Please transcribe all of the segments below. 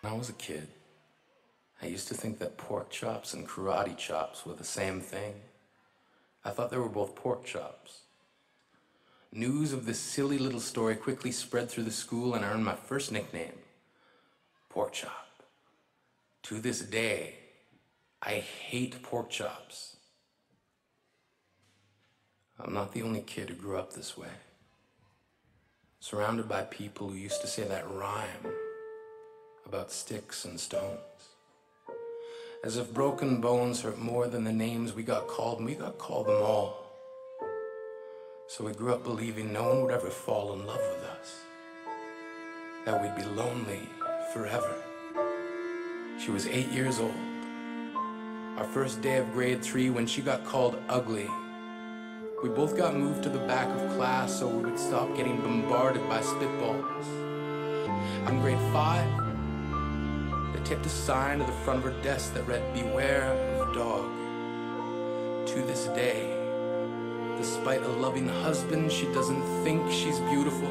When I was a kid, I used to think that pork chops and karate chops were the same thing. I thought they were both pork chops. News of this silly little story quickly spread through the school and I earned my first nickname, Pork Chop. To this day, I hate pork chops. I'm not the only kid who grew up this way. Surrounded by people who used to say that rhyme about sticks and stones. As if broken bones hurt more than the names we got called, and we got called them all. So we grew up believing no one would ever fall in love with us, that we'd be lonely forever. She was 8 years old. Our first day of grade 3 when she got called ugly. We both got moved to the back of class so we would stop getting bombarded by spitballs. In grade 5, they taped a sign to the front of her desk that read, "Beware of dog." To this day, despite a loving husband, she doesn't think she's beautiful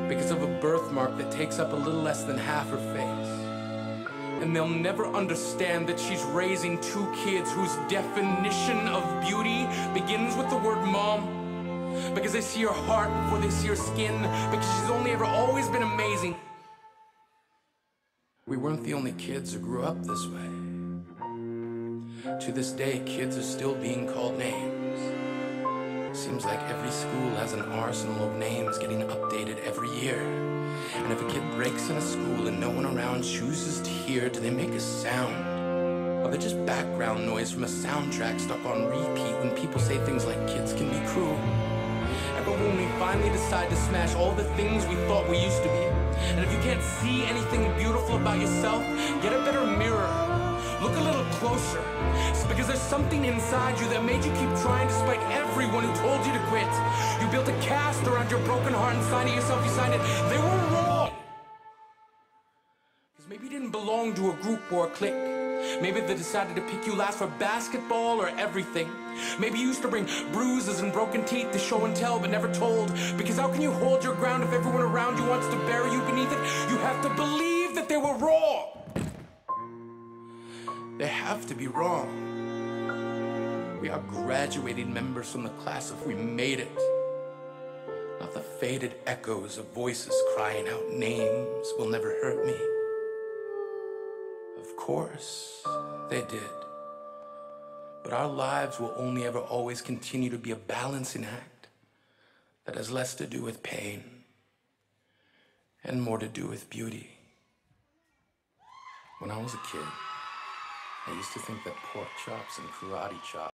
because of a birthmark that takes up a little less than half her face. And they'll never understand that she's raising 2 kids whose definition of beauty begins with the word mom. Because they see her heart before they see her skin, because she's only ever always been amazing. We weren't the only kids who grew up this way. To this day, kids are still being called names. Seems like every school has an arsenal of names getting updated every year. And if a kid breaks in a school and no one around chooses to hear, do they make a sound? Or they're just background noise from a soundtrack stuck on repeat when people say things like kids can be cruel? And but when we finally decide to smash all the things we thought we used to be, and if you can't see anything beautiful about yourself, get a better mirror. Look a little closer. It's because there's something inside you that made you keep trying despite everyone who told you to quit. You built a cast around your broken heart and signed it yourself. You signed it. They were wrong. Because maybe you didn't belong to a group or a clique. Maybe they decided to pick you last for basketball or everything. Maybe you used to bring bruises and broken teeth to show and tell but never told. Because how can you hold your ground if everyone around you wants to bury you beneath it? You have to believe that they were wrong. They have to be wrong. We are graduating members from the class if we made it. Not the faded echoes of voices crying out names will never hurt me. Of course, they did. But our lives will only ever always continue to be a balancing act that has less to do with pain and more to do with beauty. When I was a kid, I used to think that pork chops and karate chops